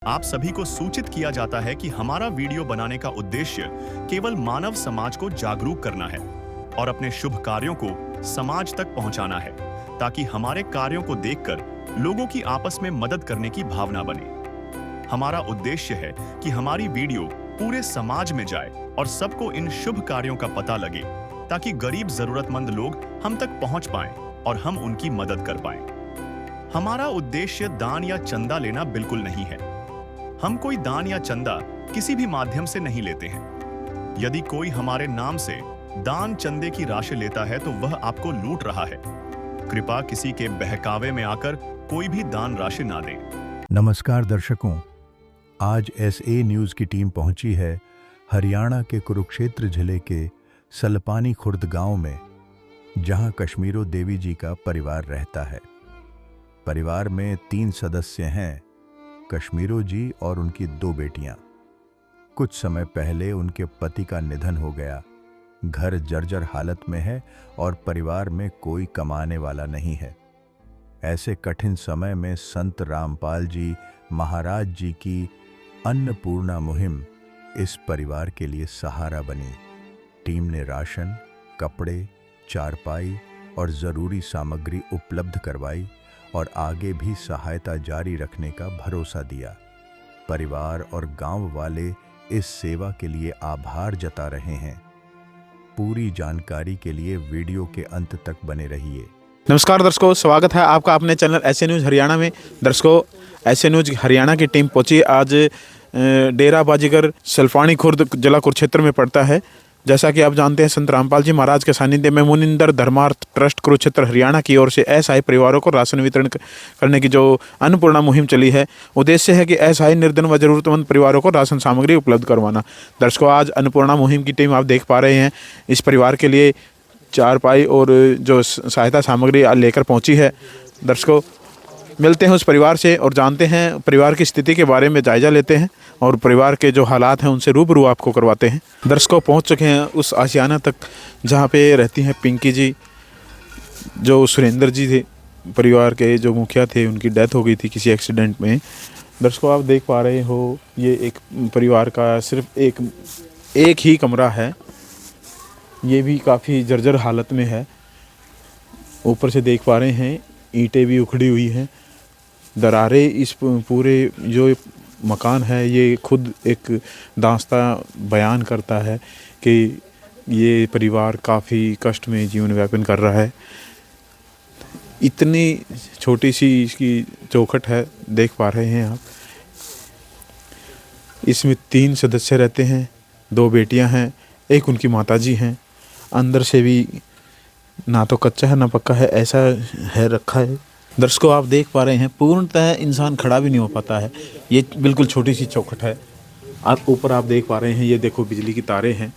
आप सभी को सूचित किया जाता है कि हमारा वीडियो बनाने का उद्देश्य केवल मानव समाज को जागरूक करना है और अपने शुभ कार्यों को समाज तक पहुंचाना है, ताकि हमारे कार्यों को देखकर लोगों की आपस में मदद करने की भावना बने। हमारा उद्देश्य है कि हमारी वीडियो पूरे समाज में जाए और सबको इन शुभ कार्यों का पता लगे, ताकि गरीब जरूरतमंद लोग हम तक पहुंच पाएं और हम उनकी मदद कर पाएं। हमारा उद्देश्य दान या चंदा लेना बिल्कुल नहीं है। हम कोई दान या चंदा किसी भी माध्यम से नहीं लेते हैं। यदि कोई हमारे नाम से दान चंदे की राशि लेता है तो वह आपको लूट रहा है। कृपया किसी के बहकावे में आकर कोई भी दान राशि ना दें। नमस्कार दर्शकों, आज एसए न्यूज़ की टीम पहुंची है हरियाणा के कुरुक्षेत्र जिले के सलपानी खुर्द गांव में, जहां कश्मीरो देवी जी का परिवार रहता है। परिवार में 3 सदस्य हैं, कश्मीरो जी और उनकी 2 बेटियां। कुछ समय पहले उनके पति का निधन हो गया। घर जर्जर हालत में है और परिवार में कोई कमाने वाला नहीं है। ऐसे कठिन समय में संत रामपाल जी महाराज जी की अन्नपूर्णा मुहिम इस परिवार के लिए सहारा बनी। टीम ने राशन, कपड़े, चारपाई और ज़रूरी सामग्री उपलब्ध करवाई और आगे भी सहायता जारी रखने का भरोसा दिया। परिवार और गांव वाले इस सेवा के लिए आभार जता रहे हैं। पूरी जानकारी के लिए वीडियो के अंत तक बने रहिए। नमस्कार दर्शकों, स्वागत है आपका अपने चैनल एसए न्यूज़ हरियाणा में। दर्शकों, एसए न्यूज़ हरियाणा की टीम पहुंची आज डेरा बाजीगर सलपानी खुर्द जिला कुरुक्षेत्र में पड़ता है। जैसा कि आप जानते हैं, संत रामपाल जी महाराज के सानिध्य में मुनिंदर धर्मार्थ ट्रस्ट कुरुक्षेत्र हरियाणा की ओर से असहाय परिवारों को राशन वितरण करने की जो अन्नपूर्णा मुहिम चली है, उद्देश्य है कि असहाय, निर्धन व जरूरतमंद परिवारों को राशन सामग्री उपलब्ध करवाना। दर्शकों, आज अन्नपूर्णा मुहिम की टीम आप देख पा रहे हैं इस परिवार के लिए चारपाई और जो सहायता सामग्री लेकर पहुंची है। दर्शकों, मिलते हैं उस परिवार से और जानते हैं परिवार की स्थिति के बारे में, जायजा लेते हैं और परिवार के जो हालात हैं उनसे रूबरू आपको करवाते हैं। दर्शकों, पहुंच चुके हैं उस आशियाना तक जहां पे रहती हैं पिंकी जी। जो सुरेंद्र जी थे, परिवार के जो मुखिया थे, उनकी डेथ हो गई थी किसी एक्सीडेंट में। दर्शकों, आप देख पा रहे हो, ये एक परिवार का सिर्फ एक ही कमरा है। ये भी काफ़ी जर्जर हालत में है। ऊपर से देख पा रहे हैं ईंटें भी उखड़ी हुई हैं। दरारें इस पूरे जो मकान है, ये खुद एक दास्ता बयान करता है कि ये परिवार काफ़ी कष्ट में जीवन यापन कर रहा है। इतनी छोटी सी इसकी चौखट है, देख पा रहे हैं आप। इसमें 3 सदस्य रहते हैं, 2 बेटियां हैं, एक उनकी माताजी हैं। अंदर से भी ना तो कच्चा है ना पक्का है, ऐसा है रखा है। दर्शकों, आप देख पा रहे हैं पूर्णतः इंसान खड़ा भी नहीं हो पाता है। ये बिल्कुल छोटी सी चौखट है। आप ऊपर आप देख पा रहे हैं, ये देखो बिजली की तारें हैं,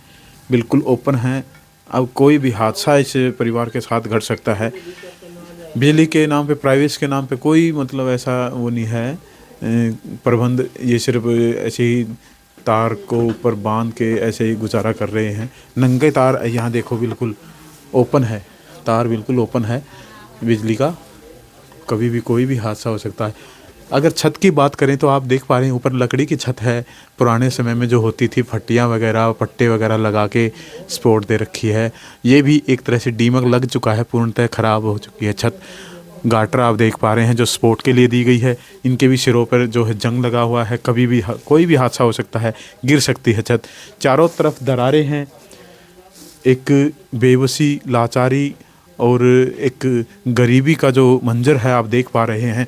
बिल्कुल ओपन हैं। अब कोई भी हादसा इस परिवार के साथ घट सकता है। बिजली के नाम पे, प्राइवेसी के नाम पे कोई मतलब ऐसा वो नहीं है प्रबंध। ये सिर्फ ऐसे ही तार को ऊपर बांध के ऐसे ही गुजारा कर रहे हैं। नंगे तार यहाँ देखो, बिल्कुल ओपन है, तार बिल्कुल ओपन है बिजली का। कभी भी कोई भी हादसा हो सकता है। अगर छत की बात करें तो आप देख पा रहे हैं ऊपर लकड़ी की छत है। पुराने समय में जो होती थी, फट्टियाँ वगैरह, पट्टे वगैरह लगा के सपोर्ट दे रखी है। ये भी एक तरह से दीमक लग चुका है, पूर्णतः ख़राब हो चुकी है छत। गाटर आप देख पा रहे हैं जो सपोर्ट के लिए दी गई है, इनके भी सिरों पर जो है जंग लगा हुआ है। कभी भी कोई भी हादसा हो सकता है, गिर सकती है छत। चारों तरफ दरारें हैं। एक बेबसी, लाचारी और एक गरीबी का जो मंजर है आप देख पा रहे हैं।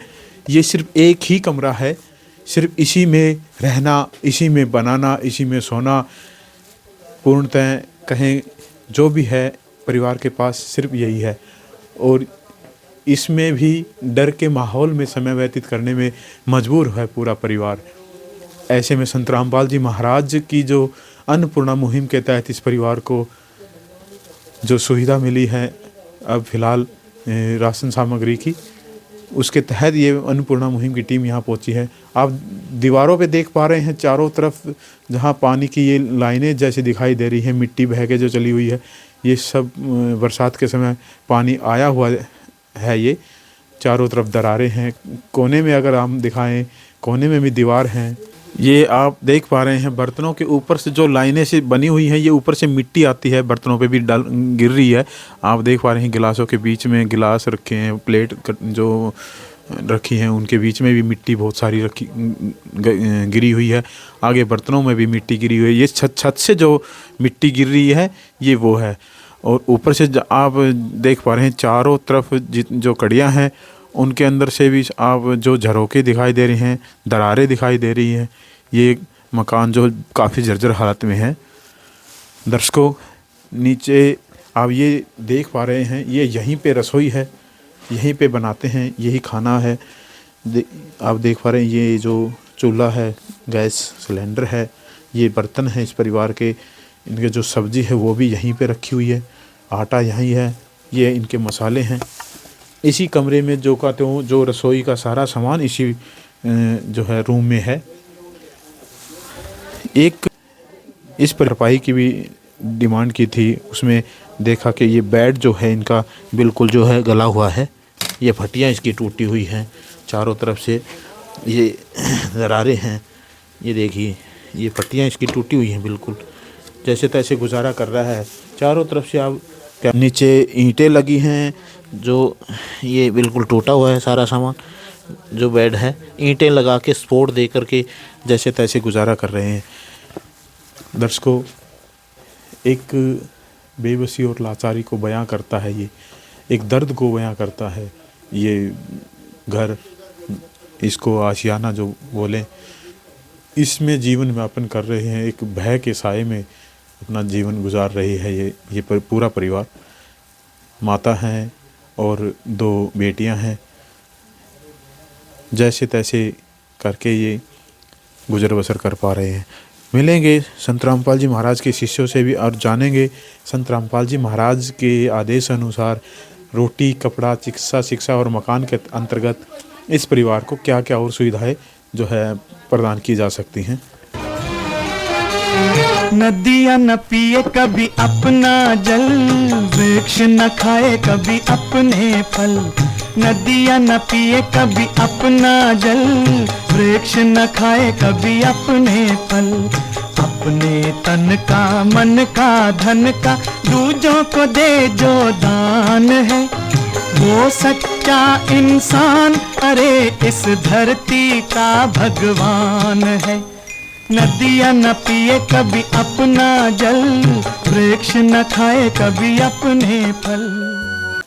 ये सिर्फ एक ही कमरा है, सिर्फ इसी में रहना, इसी में बनाना, इसी में सोना। पूर्णतः कहें जो भी है परिवार के पास सिर्फ यही है, और इसमें भी डर के माहौल में समय व्यतीत करने में मजबूर है पूरा परिवार। ऐसे में संत रामपाल जी महाराज की जो अन्नपूर्णा मुहिम के तहत इस परिवार को जो सुविधा मिली है अब फ़िलहाल राशन सामग्री की, उसके तहत ये अन्नपूर्णा मुहिम की टीम यहाँ पहुँची है। आप दीवारों पे देख पा रहे हैं चारों तरफ जहाँ पानी की ये लाइनें जैसी दिखाई दे रही हैं, मिट्टी बह के जो चली हुई है, ये सब बरसात के समय पानी आया हुआ है। ये चारों तरफ दरारें हैं। कोने में अगर हम दिखाएं, कोने में भी दीवार है। ये आप देख पा रहे हैं बर्तनों के ऊपर से जो लाइनें से बनी हुई हैं, ये ऊपर से मिट्टी आती है, बर्तनों पे भी गिर रही है। आप देख पा रहे हैं गिलासों के बीच में गिलास रखे हैं, प्लेट जो रखी हैं उनके बीच में भी मिट्टी बहुत सारी गिरी हुई है। आगे बर्तनों में भी मिट्टी गिरी हुई है। ये छत से जो मिट्टी गिर रही है ये वो है। और ऊपर से आप देख पा रहे हैं चारों तरफ जो कड़ियाँ हैं उनके अंदर से भी आप जो झरोके दिखाई दे रहे हैं, दरारें दिखाई दे रही हैं। ये मकान जो काफ़ी जर्जर हालत में है। दर्शकों, नीचे आप ये देख पा रहे हैं, ये यहीं पे रसोई है, यहीं पे बनाते हैं, यही खाना है। आप देख पा रहे हैं ये जो चूल्हा है, गैस सिलेंडर है, ये बर्तन है इस परिवार के। इनके जो सब्ज़ी है वो भी यहीं पे रखी हुई है, आटा यहीं है, ये इनके मसाले हैं। इसी कमरे में जो कहते हो जो रसोई का सारा सामान इसी जो है रूम में है। एक इस भरपाई की भी डिमांड की थी, उसमें देखा कि ये बेड जो है इनका बिल्कुल जो है गला हुआ है। ये फटियाँ इसकी टूटी हुई हैं, चारों तरफ से ये दरारें हैं। ये देखिए ये फटियाँ इसकी टूटी हुई हैं, बिल्कुल जैसे तैसे गुजारा कर रहा है। चारों तरफ से आप नीचे ईंटें लगी हैं, जो ये बिल्कुल टूटा हुआ है सारा सामान। जो बेड है ईंटें लगा के सपोर्ट दे करके जैसे तैसे गुजारा कर रहे हैं। दर्शकों, एक बेबसी और लाचारी को बयां करता है, ये एक दर्द को बयां करता है ये घर। इसको आशियाना जो बोलें, इसमें जीवन यापन कर रहे हैं, एक भय के साए में अपना जीवन गुजार रही है ये पूरा परिवार। माता हैं और 2 बेटियां हैं। जैसे तैसे करके ये गुजर बसर कर पा रहे हैं। मिलेंगे संत रामपाल जी महाराज के शिष्यों से भी और जानेंगे संत रामपाल जी महाराज के आदेश अनुसार रोटी, कपड़ा, चिकित्सा, शिक्षा और मकान के अंतर्गत इस परिवार को क्या क्या और सुविधाएं जो है प्रदान की जा सकती हैं। नदियाँ न पिए कभी अपना जल, वृक्ष न खाए कभी अपने फल। नदियाँ न पिए कभी अपना जल, वृक्ष न खाए कभी अपने फल। अपने तन का, मन का, धन का दूजों को दे जो दान है, वो सच्चा इंसान अरे इस धरती का भगवान है। नदियाँ न पिए कभी अपना जल, वृक्ष न खाए कभी अपने फल।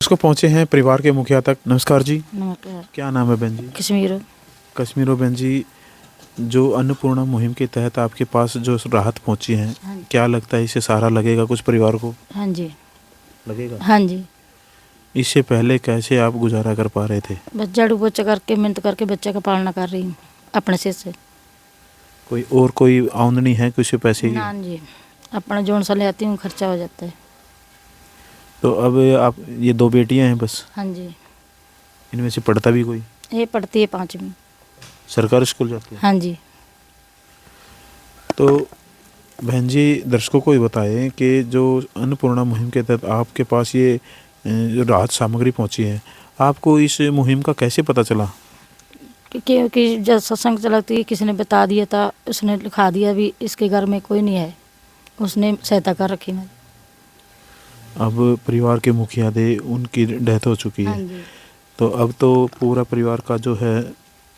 उसको पहुंचे हैं परिवार के मुखिया तक। नमस्कार जी। नमस्कार। क्या नाम है बहन जी? कश्मीरो। कश्मीरो बहन जी, जो अन्नपूर्णा मुहिम के तहत आपके पास जो राहत पहुंची है, क्या लगता है इससे सहारा लगेगा कुछ परिवार को? हाँ जी लगेगा। हाँ जी। इससे पहले कैसे आप गुजारा कर पा रहे थे? बस झाड़ू पोछा करके मेहनत करके बच्चे का पालना कर रही हूँ अपने से। कोई आमदनी है कुछ पैसे की? ना जी, अपना जोन सा ले आती हूँ, खर्चा हो जाता है। तो अब आप ये 2 बेटियां हैं बस? हाँ जी। इनमें से पढ़ता भी कोई? ये पढ़ती है 5वीं। सरकारी स्कूल जाती है? हाँ जी। तो बहन जी, दर्शकों को ये बताएं कि जो अन्नपूर्णा मुहिम के तहत आपके पास ये जो राहत सामग्री पहुंची है, आपको इस मुहिम का कैसे पता चला? क्योंकि जब सत्संग चलती किसी ने बता दिया था, उसने लिखा दिया भी इसके घर में कोई नहीं है, उसने सहायता कर रखी मेरी। अब परिवार के मुखिया थे, उनकी डेथ हो चुकी है। हाँ जी। तो अब तो पूरा परिवार का जो है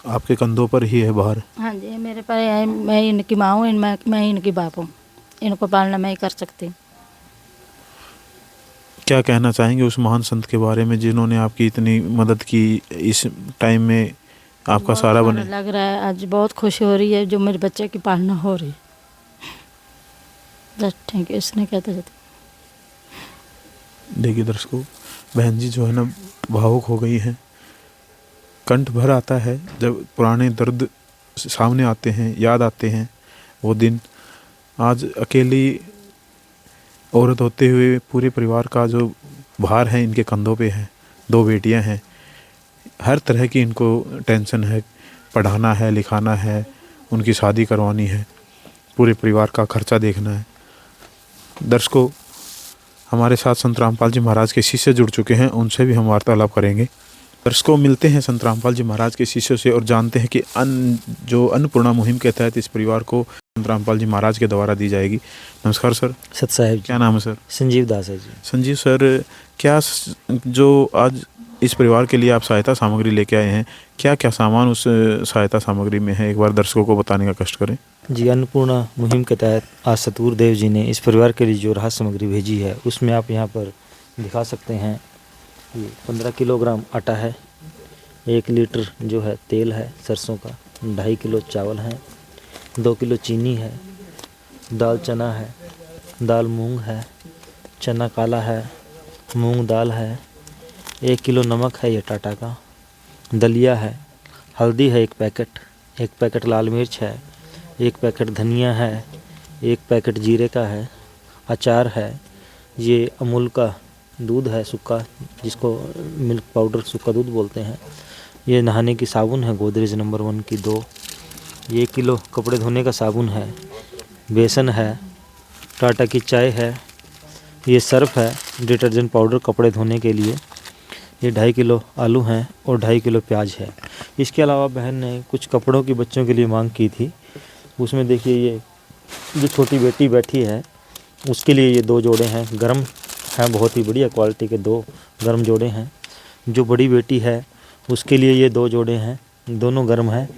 आपके कंधों पर ही है बाहर। हाँ जी, मेरे पर है, मैं इनकी माँ हूँ, मैं इनकी बाप हूँ, इनको पालना मैं ही कर सकती हूँ। क्या कहना चाहेंगे उस महान संत के बारे में जिन्होंने आपकी इतनी मदद की, इस टाइम में आपका सहारा बने? लग रहा है आज बहुत खुशी हो रही है जो मेरे बच्चे की पालना हो रही है। बस थैंक यू, इसने कहते जाते। देखिए दर्शकों, बहन जी जो है ना भावुक हो गई हैं। कंठ भर आता है जब पुराने दर्द सामने आते हैं, याद आते हैं वो दिन। आज अकेली औरत होते हुए पूरे परिवार का जो भार है इनके कंधों पे है। 2 बेटियां हैं, हर तरह की इनको टेंशन है, पढ़ाना है, लिखाना है, उनकी शादी करवानी है, पूरे परिवार का खर्चा देखना है। दर्शकों, हमारे साथ संत रामपाल जी महाराज के शिष्य जुड़ चुके हैं, उनसे भी हम वार्तालाप करेंगे। दर्शकों, मिलते हैं संत रामपाल जी महाराज के शिष्यों से और जानते हैं कि जो अन्नपूर्णा मुहिम के तहत इस परिवार को संत रामपाल जी महाराज के द्वारा दी जाएगी। नमस्कार सर। सत साहेब जी। क्या नाम है सर? संजीव दास है जी। संजीव सर, क्या जो आज इस परिवार के लिए आप सहायता सामग्री लेके आए हैं, क्या क्या सामान उस सहायता सामग्री में है, एक बार दर्शकों को बताने का कष्ट करें। जी, अन्नपूर्णा मुहिम के तहत आज सतगुरु देव जी ने इस परिवार के लिए जो राहत सामग्री भेजी है उसमें आप यहाँ पर दिखा सकते हैं। ये 15 किलोग्राम आटा है, 1 लीटर जो है तेल है सरसों का, 2.5 किलो चावल है, 2 किलो चीनी है, दाल चना है, दाल मूंग है, चना काला है, मूंग दाल है, 1 किलो नमक है ये टाटा का, दलिया है, हल्दी है 1 पैकेट, 1 पैकेट लाल मिर्च है, 1 पैकेट धनिया है, 1 पैकेट जीरे का है, अचार है, ये अमूल का दूध है सूखा, जिसको मिल्क पाउडर सूखा दूध बोलते हैं, ये नहाने की साबुन है गोदरेज नंबर 1 की 2, ये 1 किलो कपड़े धोने का साबुन है, बेसन है, टाटा की चाय है, ये सर्फ है डिटर्जेंट पाउडर कपड़े धोने के लिए, ये 2.5 किलो आलू हैं और 2.5 किलो प्याज है। इसके अलावा बहन ने कुछ कपड़ों की बच्चों के लिए मांग की थी, उसमें देखिए ये जो छोटी बेटी बैठी है उसके लिए ये 2 जोड़े हैं, गर्म हैं, बहुत ही बढ़िया क्वालिटी के 2 गर्म जोड़े हैं। जो बड़ी बेटी है उसके लिए ये 2 जोड़े हैं, दोनों गर्म हैं,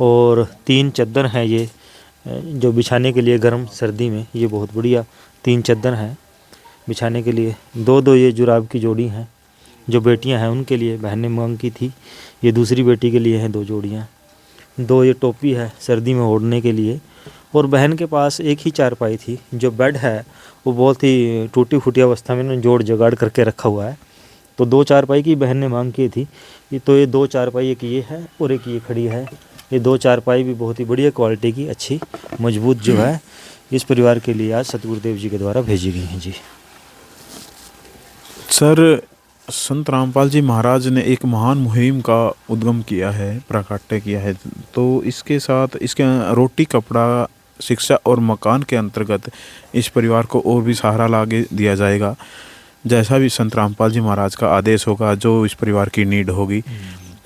और 3 चद्दर हैं ये जो बिछाने के लिए गर्म सर्दी में, ये बहुत बढ़िया 3 चद्दर हैं बिछाने के लिए। 2 ये जुराब की जोड़ी हैं, जो बेटियां हैं उनके लिए बहन ने मांग की थी, ये दूसरी बेटी के लिए हैं 2 जोड़ियाँ। 2 ये टोपी है सर्दी में ओढ़ने के लिए, और बहन के पास एक ही चारपाई थी। जो बेड है वो बहुत ही टूटी फूटी अवस्था में जोड़ जगाड़ करके रखा हुआ है, तो 2 चारपाई की बहन ने मांग की थी। तो ये 2 चारपाई, एक ये है और एक ये खड़ी है। ये 2 चारपाई भी बहुत ही बढ़िया क्वालिटी की, अच्छी मजबूत जो है इस परिवार के लिए आज सतगुरुदेव जी के द्वारा भेजी गई हैं जी। सर, संत रामपाल जी महाराज ने एक महान मुहिम का उद्गम किया है, प्राकट्य किया है, तो इसके साथ इसके रोटी, कपड़ा, शिक्षा और मकान के अंतर्गत इस परिवार को और भी सहारा लागे दिया जाएगा, जैसा भी संत रामपाल जी महाराज का आदेश होगा, जो इस परिवार की नीड होगी।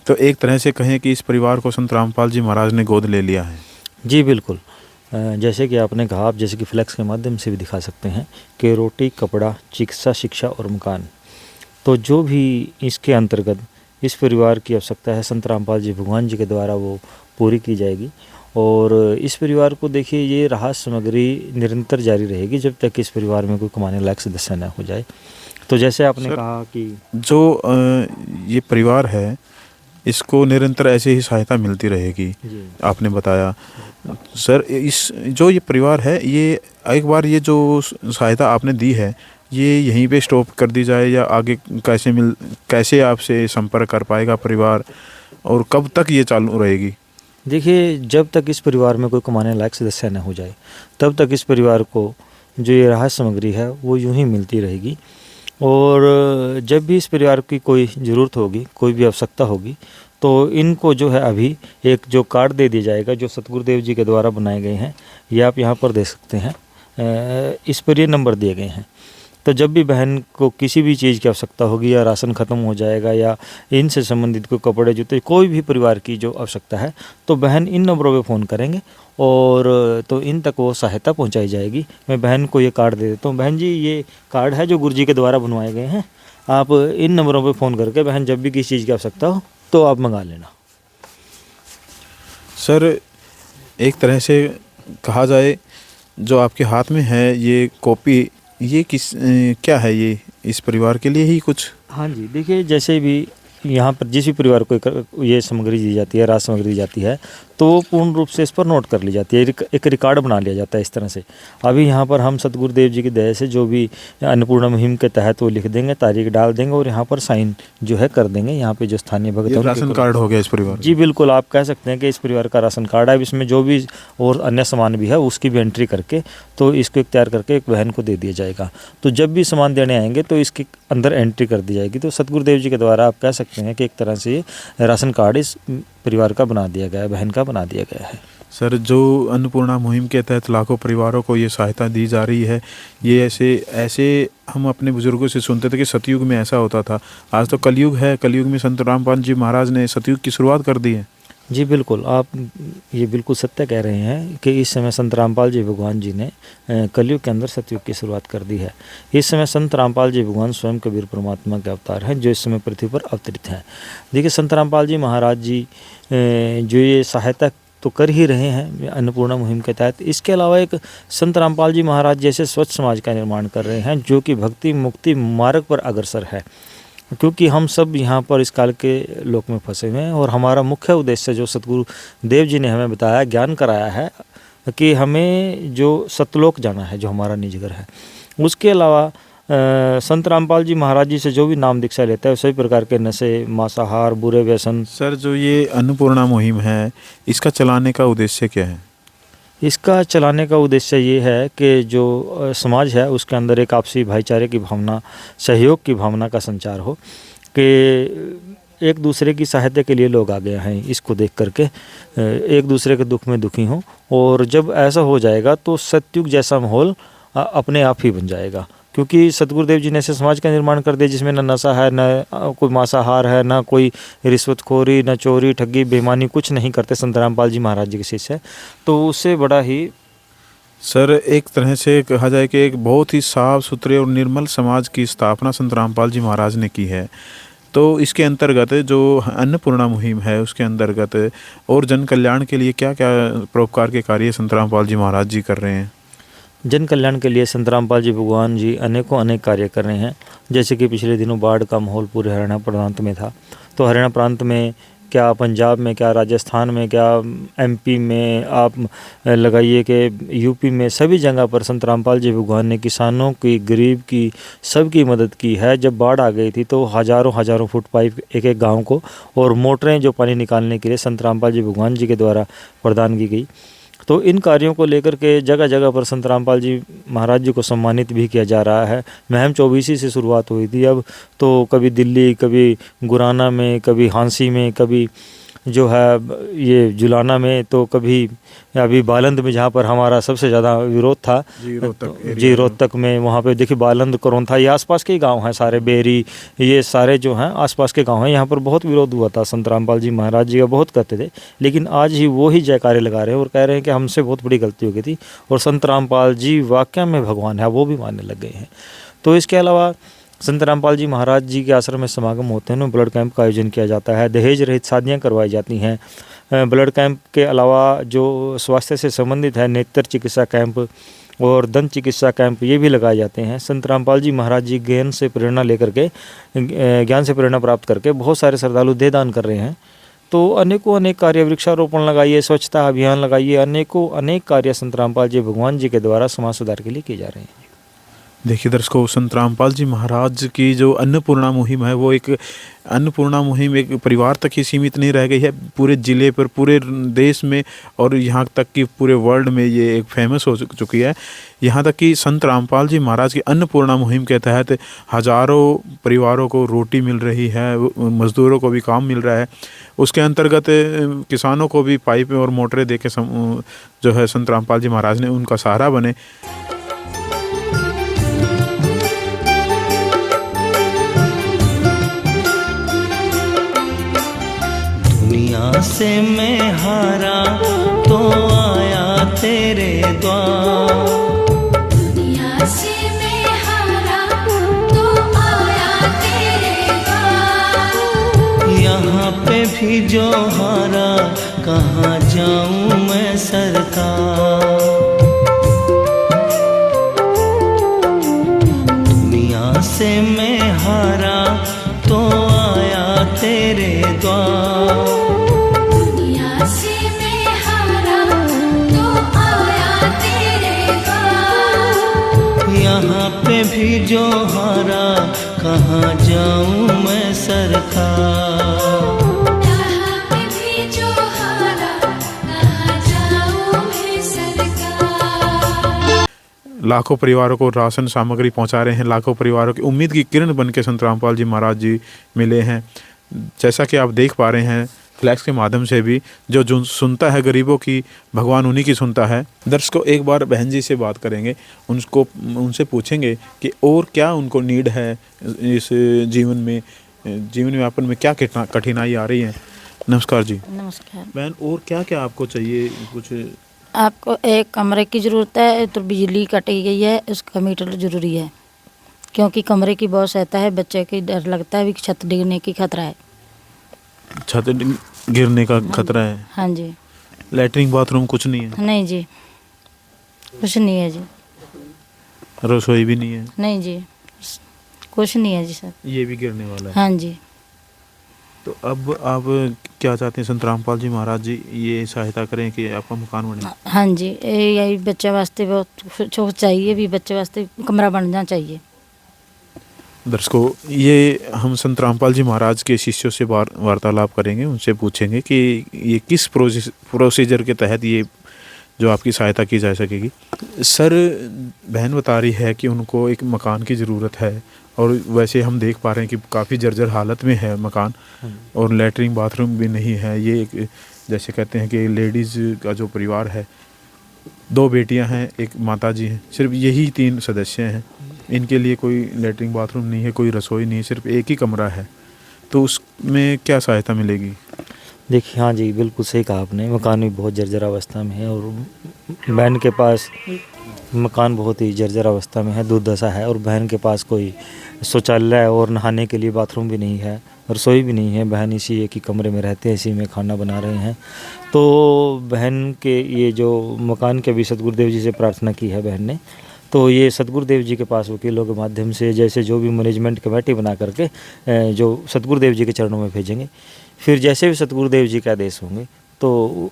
तो एक तरह से कहें कि इस परिवार को संत रामपाल जी महाराज ने गोद ले लिया है। जी बिल्कुल, जैसे कि आपने कहा, आप जैसे कि फ्लैक्स के माध्यम से भी दिखा सकते हैं कि रोटी, कपड़ा, चिकित्सा, शिक्षा और मकान, तो जो भी इसके अंतर्गत इस परिवार की आवश्यकता है संत रामपाल जी भगवान जी के द्वारा वो पूरी की जाएगी। और इस परिवार को देखिए, ये राहत सामग्री निरंतर जारी रहेगी जब तक इस परिवार में कोई कमाने लायक सदस्य न हो जाए। तो जैसे आपने कहा कि जो ये परिवार है इसको निरंतर ऐसे ही सहायता मिलती रहेगी, आपने बताया। सर, इस जो ये परिवार है, ये एक बार ये जो सहायता आपने दी है ये यहीं पे स्टॉप कर दी जाए, या आगे कैसे आपसे संपर्क कर पाएगा परिवार, और कब तक ये चालू रहेगी? देखिए, जब तक इस परिवार में कोई कमाने लायक सदस्य न हो जाए तब तक इस परिवार को जो ये राहत सामग्री है वो यूं ही मिलती रहेगी। और जब भी इस परिवार की कोई ज़रूरत होगी, कोई भी आवश्यकता होगी, तो इनको जो है अभी एक जो कार्ड दे दिया जाएगा जो सतगुरुदेव जी के द्वारा बनाए गए हैं, ये आप यहाँ पर देख सकते हैं। इस पर ये नंबर दिए गए हैं। तो जब भी बहन को किसी भी चीज़ की आवश्यकता होगी, या राशन ख़त्म हो जाएगा, या इनसे संबंधित कोई कपड़े, जूते, कोई भी परिवार की जो आवश्यकता है, तो बहन इन नंबरों पे फ़ोन करेंगे और तो इन तक वो सहायता पहुंचाई जाएगी। मैं बहन को ये कार्ड दे देता हूँ। बहन जी, ये कार्ड है जो गुरु जी के द्वारा बनवाए गए हैं, आप इन नंबरों पर फ़ोन करके बहन जब भी किसी चीज़ की आवश्यकता हो तो आप मंगा लेना। सर, एक तरह से कहा जाए, जो आपके हाथ में है ये कॉपी, ये क्या है? ये इस परिवार के लिए ही कुछ? हाँ जी, देखिए, जैसे भी यहाँ पर जिस भी परिवार को ये सामग्री दी जाती है, राहत सामग्री दी जाती है, तो वो पूर्ण रूप से इस पर नोट कर ली जाती है, एक रिकॉर्ड बना लिया जाता है इस तरह से। अभी यहाँ पर हम सतगुरुदेव जी की दया से जो भी अन्नपूर्णा मुहिम के तहत वो लिख देंगे, तारीख डाल देंगे और यहाँ पर साइन जो है कर देंगे। यहाँ पे जो स्थानीय भक्त है, राशन कार्ड हो गया इस परिवार? जी बिल्कुल, आप कह सकते हैं कि इस परिवार का राशन कार्ड है। इसमें जो भी और अन्य सामान भी है उसकी भी एंट्री करके तो इसको तैयार करके एक बहन को दे दिया जाएगा। तो जब भी सामान देने आएंगे तो इसके अंदर एंट्री कर दी जाएगी। तो सतगुरुदेव जी के द्वारा आप कह सकते हैं कि एक तरह से राशन कार्ड इस परिवार का बना दिया गया है, बहन का बना दिया गया है। सर, जो अन्नपूर्णा मुहिम के तहत लाखों परिवारों को ये सहायता दी जा रही है, ये ऐसे ऐसे हम अपने बुजुर्गों से सुनते थे कि सतयुग में ऐसा होता था। आज तो कलयुग है, कलयुग में संत रामपाल जी महाराज ने सतयुग की शुरुआत कर दी है। जी बिल्कुल, आप ये बिल्कुल सत्य कह रहे हैं कि इस समय संत रामपाल जी भगवान जी ने कलयुग के अंदर सतयुग की शुरुआत कर दी है। इस समय संत रामपाल जी भगवान स्वयं कबीर परमात्मा के अवतार हैं जो इस समय पृथ्वी पर अवतरित हैं। देखिए, संत रामपाल जी महाराज जी जो ये सहायता तो कर ही रहे हैं अन्नपूर्णा मुहिम के तहत, इसके अलावा एक संत रामपाल जी महाराज जैसे स्वच्छ समाज का निर्माण कर रहे हैं जो कि भक्ति मुक्ति मार्ग पर अग्रसर है। क्योंकि हम सब यहाँ पर इस काल के लोक में फंसे हुए हैं और हमारा मुख्य उद्देश्य जो सतगुरु देव जी ने हमें बताया, ज्ञान कराया है कि हमें जो सतलोक जाना है, जो हमारा निज घर है। उसके अलावा संत रामपाल जी महाराज जी से जो भी नाम दीक्षा लेता है सभी प्रकार के नशे, मांसाहार, बुरे व्यसन। सर, जो ये अन्नपूर्णा मुहिम है, इसका चलाने का उद्देश्य क्या है? इसका चलाने का उद्देश्य ये है कि जो समाज है उसके अंदर एक आपसी भाईचारे की भावना, सहयोग की भावना का संचार हो, कि एक दूसरे की सहायता के लिए लोग आ गए हैं इसको देख करके एक दूसरे के दुख में दुखी हों। और जब ऐसा हो जाएगा तो सतयुग जैसा माहौल अपने आप ही बन जाएगा। क्योंकि सतगुरुदेव जी ने ऐसे समाज का निर्माण कर दिया जिसमें न नशा है, न कोई मांसाहार है, न कोई रिश्वतखोरी, न चोरी, ठगी, बेईमानी, कुछ नहीं करते संत रामपाल जी महाराज जी के शिष्य है। तो उससे बड़ा ही सर, एक तरह से कहा जाए कि एक बहुत ही साफ सुथरे और निर्मल समाज की स्थापना संत रामपाल जी महाराज ने की है। तो इसके अंतर्गत जो अन्नपूर्णा मुहिम है उसके अंतर्गत और जन कल्याण के लिए क्या क्या परोपकार के कार्य संत रामपाल जी महाराज जी कर रहे हैं? जन कल्याण के लिए संत रामपाल जी भगवान जी अनेक कार्य कर रहे हैं। जैसे कि पिछले दिनों बाढ़ का माहौल पूरे हरियाणा प्रांत में था, तो हरियाणा प्रांत में क्या, पंजाब में क्या, राजस्थान में क्या, एमपी में आप लगाइए कि यूपी में, सभी जगह पर संत रामपाल जी भगवान ने किसानों की, गरीब की, सबकी मदद की है। जब बाढ़ आ गई थी तो हज़ारों फुट पाइप एक एक गाँव को और मोटरें जो पानी निकालने के लिए संत रामपाल जी भगवान जी के द्वारा प्रदान की गई। तो इन कार्यों को लेकर के जगह जगह पर संत रामपाल जी महाराज जी को सम्मानित भी किया जा रहा है। महम 24 से शुरुआत हुई थी, अब तो कभी दिल्ली, कभी गुराना में, कभी हांसी में, कभी जो है ये जुलाना में, तो कभी अभी बालंद में जहाँ पर हमारा सबसे ज़्यादा विरोध था, जी रोहतक में, वहाँ पे देखिए बालंद, करोंथा, ये आसपास के गांव हैं सारे, बेरी, ये सारे जो हैं आसपास के गांव हैं। यहाँ पर बहुत विरोध हुआ था, संत रामपाल जी महाराज जी का बहुत कहते थे, लेकिन आज ही वो ही जयकारे लगा रहे हैं और कह रहे हैं कि हमसे बहुत बड़ी गलती हो गई थी और संत रामपाल जी वाकई में भगवान है, वो भी मानने लग गए हैं। तो इसके अलावा संत रामपाल जी महाराज जी के आश्रम में समागम होते हैं, ब्लड कैंप का आयोजन किया जाता है, दहेज रहित शादियाँ करवाई जाती हैं। ब्लड कैंप के अलावा जो स्वास्थ्य से संबंधित है, नेत्र चिकित्सा कैंप और दंत चिकित्सा कैंप, ये भी लगाए जाते हैं। संत रामपाल जी महाराज जी ज्ञान से प्रेरणा प्राप्त करके बहुत सारे श्रद्धालु देह दान कर रहे हैं। तो अनेक कार्य, वृक्षारोपण लगाइए, स्वच्छता अभियान लगाइए, अनेक कार्य संत रामपाल जी भगवान जी के द्वारा समाज सुधार के लिए किए जा रहे हैं। देखिए दर्शकों, संत रामपाल जी महाराज की जो अन्नपूर्णा मुहिम है, वो एक अन्नपूर्णा मुहिम एक परिवार तक ही सीमित नहीं रह गई है, पूरे ज़िले पर, पूरे देश में और यहाँ तक कि पूरे वर्ल्ड में ये एक फेमस हो चुकी है। यहाँ तक कि संत रामपाल जी महाराज की अन्नपूर्णा मुहिम के तहत हज़ारों परिवारों को रोटी मिल रही है, मज़दूरों को भी काम मिल रहा है। उसके अंतर्गत किसानों को भी पाइप और मोटरें दे के जो है संत रामपाल जी महाराज ने उनका सहारा बने। दुनिया से मैं हारा तो आया तेरे द्वार, दुनिया से मैं हारा तो आया तेरे द्वार। यहाँ पे भी जो हारा कहाँ जाऊँ मैं सरकार। दुनिया से मैं हारा तो आया तेरे द्वार, दुनिया से मैं हारा तो आया तेरे द्वार। यहाँ पे भी जो हारा कहाँ जाऊँ मैं सरकार। यहाँ पे भी जो हारा कहाँ जाऊँ मैं सरकार। लाखों परिवारों को राशन सामग्री पहुंचा रहे हैं, लाखों परिवारों की उम्मीद की किरण बन के संत रामपाल जी महाराज जी मिले हैं। जैसा कि आप देख पा रहे हैं, फ्लैक्स के माध्यम से भी जो सुनता है गरीबों की, भगवान उन्हीं की सुनता है। दर्शकों, एक बार बहन जी से बात करेंगे, उनसे पूछेंगे कि और क्या उनको नीड है इस जीवन यापन में, क्या कठिनाई आ रही है। नमस्कार जी। नमस्कार। बहन, और क्या क्या आपको चाहिए? कुछ आपको एक कमरे की ज़रूरत है, तो बिजली कटी गई है, उसका मीटर ज़रूरी है, क्योंकि कमरे की बहुत सहायता है, बच्चे की डर लगता है भी छत डिगने की खतरा है। छत गिरने का खतरा है? हाँ जी। लैट्रिन बाथरूम कुछ नहीं है? नहीं जी, कुछ नहीं है जी। रसोई भी नहीं है? नहीं जी, कुछ नहीं है जी सर। ये भी गिरने वाला है? हाँ जी। तो अब आप क्या चाहते हैं संत रामपाल जी महाराज जी ये सहायता करें कि आपका मकान बने? हाँ जी, यही बच्चे वास्ते बहुत कुछ चाहिए भी, बच्चे वास्ते कमरा बनना चाहिए। दर्शकों, ये हम संत रामपाल जी महाराज के शिष्यों से वार्तालाप करेंगे, उनसे पूछेंगे कि ये किस प्रोसीजर के तहत ये जो आपकी सहायता की जा सकेगी। सर, बहन बता रही है कि उनको एक मकान की ज़रूरत है, और वैसे हम देख पा रहे हैं कि काफ़ी जर्जर हालत में है मकान, और लैट्रिन बाथरूम भी नहीं है। ये एक जैसे कहते हैं कि लेडीज़ का जो परिवार है, 2 बेटियां हैं, एक माता जी हैं, सिर्फ यही 3 सदस्य हैं। इनके लिए कोई लैट्रिन बाथरूम नहीं है, कोई रसोई नहीं है, सिर्फ एक ही कमरा है। तो उसमें क्या सहायता मिलेगी? देखिए, हाँ जी, बिल्कुल सही कहा आपने। मकान भी बहुत जर्जर अवस्था में है, और बहन के पास मकान बहुत ही जर्जर अवस्था में है, दुर्दशा है, और बहन के पास कोई शौचालय और नहाने के लिए बाथरूम भी नहीं है, रसोई भी नहीं है। बहन इसी एक ही कमरे में रहते हैं, इसी में खाना बना रहे हैं। तो बहन के ये जो मकान के भी सतगुरुदेव जी से प्रार्थना की है बहन ने, तो ये सतगुरुदेव जी के पास वकीलों के माध्यम से जैसे जो भी मैनेजमेंट कमेटी बना करके जो सतगुरुदेव जी के चरणों में भेजेंगे। फिर जैसे भी सतगुरुदेव जी के आदेश होंगे, तो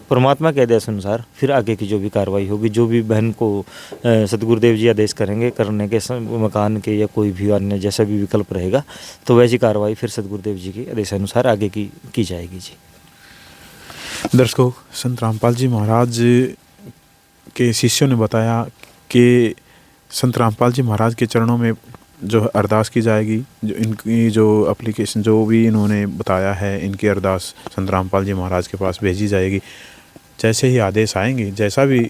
परमात्मा के आदेश अनुसार फिर आगे की जो भी कार्रवाई होगी, जो भी बहन को सतगुरुदेव जी आदेश करेंगे करने के मकान के या कोई भी अन्य जैसा भी विकल्प रहेगा, तो वैसी कार्रवाई फिर सतगुरुदेव जी के आदेश अनुसार आगे की जाएगी जी। दर्शकों, संत रामपाल जी महाराज के शिष्यों ने बताया कि संत रामपाल जी महाराज के चरणों में जो अरदास की जाएगी, जो इनकी जो एप्लीकेशन जो भी इन्होंने बताया है, इनकी अरदास संत रामपाल जी महाराज के पास भेजी जाएगी। जैसे ही आदेश आएंगे, जैसा भी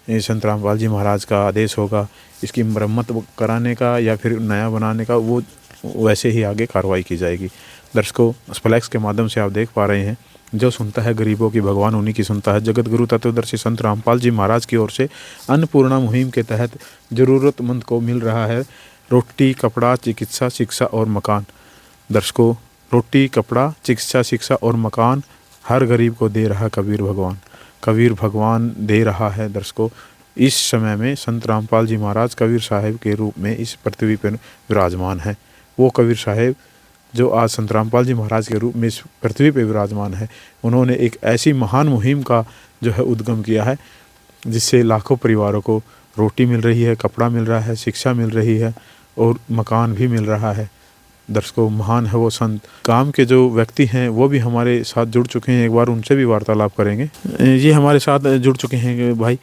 संत रामपाल जी महाराज का आदेश होगा इसकी मरम्मत कराने का या फिर नया बनाने का, वो वैसे ही आगे कार्रवाई की जाएगी। दर्शकों, फ्लैक्स के माध्यम से आप देख पा रहे हैं, जो सुनता है गरीबों की, भगवान उन्हीं की सुनता है। जगत गुरु तत्वदर्शी संत रामपाल जी महाराज की ओर से अन्नपूर्णा मुहिम के तहत ज़रूरतमंद को मिल रहा है रोटी, कपड़ा, चिकित्सा, शिक्षा और मकान। दर्शकों, रोटी, कपड़ा, चिकित्सा, शिक्षा और मकान हर गरीब को दे रहा कबीर भगवान। कबीर भगवान दे रहा है। दर्शकों, इस समय में संत रामपाल जी महाराज कबीर साहिब के रूप में इस पृथ्वी पर विराजमान है। वो कबीर साहिब जो आज संत रामपाल जी महाराज के रूप में इस पृथ्वी पर विराजमान है, उन्होंने एक ऐसी महान मुहिम का जो है उद्गम किया है, जिससे लाखों परिवारों को रोटी मिल रही है, कपड़ा मिल रहा है, शिक्षा मिल रही है और मकान भी मिल रहा है। दर्शकों, महान है वो संत। काम के जो व्यक्ति हैं वो भी हमारे साथ जुड़ चुके हैं, एक बार उनसे भी वार्तालाप करेंगे। ये हमारे साथ जुड़ चुके हैं भाई।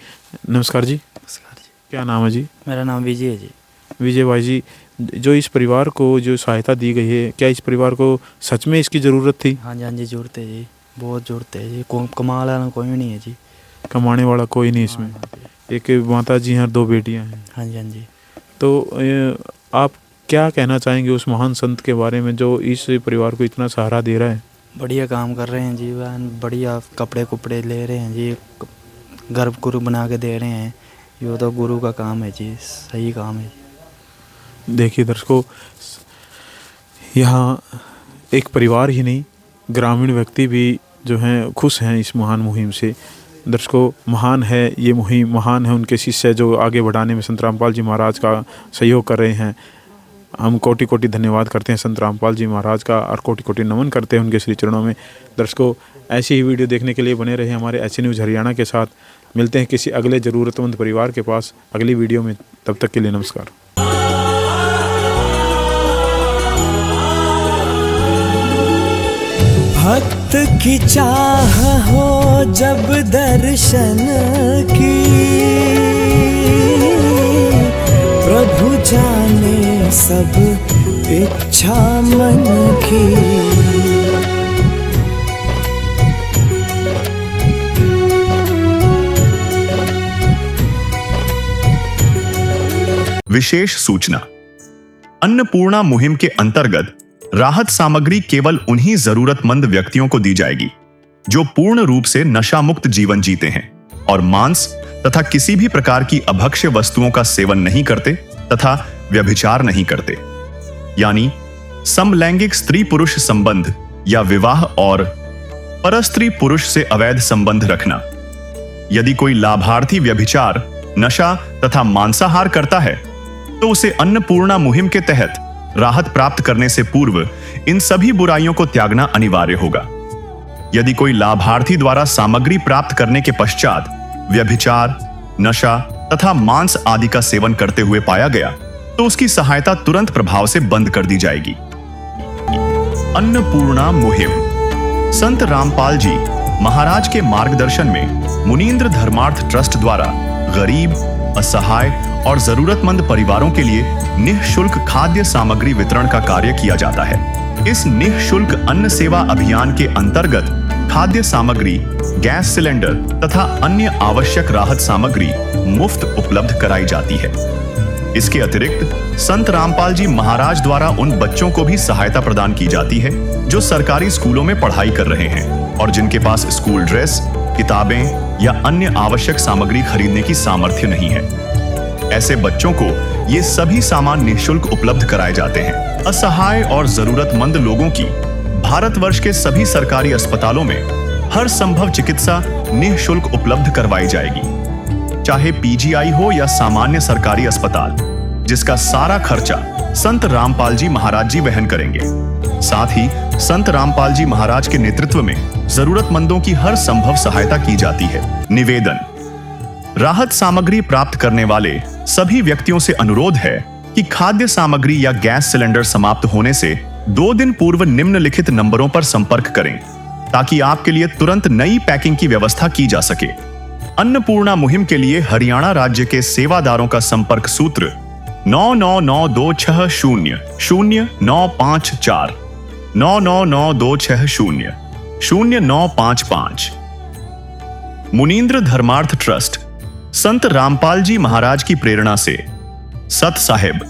नमस्कार जी। नमस्कार जी। क्या नाम है जी? मेरा नाम विजय है जी। विजय भाई जी, जो इस परिवार को जो सहायता दी गई है, क्या इस परिवार को सच में इसकी ज़रूरत थी? हाँ जी, हाँ जी, जरूरत है जी, बहुत जरूरत है जी। कमाने वाला कोई नहीं है जी। कमाने वाला कोई नहीं इसमें? हाँ जी। एक माता जी हैं, 2 बेटियां हैं। हाँ जी, हाँ जी। तो आप क्या कहना चाहेंगे उस महान संत के बारे में जो इस परिवार को इतना सहारा दे रहा है? बढ़िया काम कर रहे हैं जी, बढ़िया कपड़े कुपड़े ले रहे हैं जी, घर गुरु बना के दे रहे हैं। ये तो गुरु का काम है जी, सही काम है। देखिए दर्शकों, यहाँ एक परिवार ही नहीं, ग्रामीण व्यक्ति भी जो हैं खुश हैं इस महान मुहिम से। दर्शकों, महान है ये मुहिम, महान है उनके शिष्य जो आगे बढ़ाने में संत रामपाल जी महाराज का सहयोग कर रहे हैं। हम कोटि कोटि धन्यवाद करते हैं संत रामपाल जी महाराज का और कोटि कोटि नमन करते हैं उनके श्री चरणों में। दर्शकों, ऐसी ही वीडियो देखने के लिए बने रहे हमारे एचए न्यूज़ हरियाणा के साथ। मिलते हैं किसी अगले ज़रूरतमंद परिवार के पास अगली वीडियो में, तब तक के लिए नमस्कार। भक्त की चाह हो जब दर्शन की, प्रभु जाने सब इच्छा मन की। विशेष सूचना। अन्नपूर्णा मुहिम के अंतर्गत राहत सामग्री केवल उन्हीं जरूरतमंद व्यक्तियों को दी जाएगी जो पूर्ण रूप से नशा मुक्त जीवन जीते हैं और मांस तथा किसी भी प्रकार की अभक्ष्य वस्तुओं का सेवन नहीं करते तथा व्यभिचार नहीं करते, यानी समलैंगिक स्त्री पुरुष संबंध या विवाह और परस्त्री पुरुष से अवैध संबंध रखना। यदि कोई लाभार्थी व्यभिचार, नशा तथा मांसाहार करता है तो उसे अन्नपूर्णा मुहिम के तहत राहत प्राप्त करने से पूर्व इन सभी बुराइयों को त्यागना अनिवार्य होगा। यदि कोई लाभार्थी द्वारा सामग्री प्राप्त करने के पश्चात व्यभिचार, नशा तथा मांस आदि का सेवन करते हुए पाया गया तो उसकी सहायता तुरंत प्रभाव से बंद कर दी जाएगी। अन्नपूर्णा मुहिम। संत रामपाल जी महाराज के मार्गदर्शन में मुनींद्र धर्मार्थ ट्रस्ट द्वारा गरीब, असहाय और जरूरतमंद परिवारों के लिए निःशुल्क खाद्य सामग्री वितरण का कार्य किया जाता है। इस निःशुल्क अन्न सेवा अभियान के अंतर्गत खाद्य सामग्री, गैस सिलेंडर तथा अन्य आवश्यक राहत सामग्री मुफ्त उपलब्ध कराई जाती है। इसके अतिरिक्त संत रामपाल जी महाराज द्वारा उन बच्चों को भी सहायता प्रदान की जाती है जो सरकारी स्कूलों में पढ़ाई कर रहे हैं और जिनके पास स्कूल ड्रेस, किताबें या अन्य आवश्यक सामग्री खरीदने की सामर्थ्य नहीं है। ऐसे बच्चों को ये सभी सामान निःशुल्क उपलब्ध कराए जाते हैं। असहाय और जरूरतमंद लोगों की भारतवर्ष के सभी सरकारी अस्पतालों में हर संभव चिकित्सा निःशुल्क उपलब्ध करवाई जाएगी, चाहे पीजीआई हो या सामान्य सरकारी अस्पताल, जिसका सारा खर्चा संत रामपाल जी महाराज जी वहन करेंगे। साथ ही संत रामपाल जी महाराज के नेतृत्व में जरूरतमंदों की हर संभव सहायता की जाती है। निवेदन। राहत सामग्री प्राप्त करने वाले सभी व्यक्तियों से अनुरोध है कि खाद्य सामग्री या गैस सिलेंडर समाप्त होने से 2 दिन पूर्व निम्नलिखित नंबरों पर संपर्क करें ताकि आपके लिए तुरंत नई पैकिंग की व्यवस्था की जा सके। अन्नपूर्णा मुहिम के लिए हरियाणा राज्य के सेवादारों का संपर्क सूत्र 9992600954 9992600955। मुनींद्र धर्मार्थ ट्रस्ट संत रामपाल जी महाराज की प्रेरणा से सत साहिब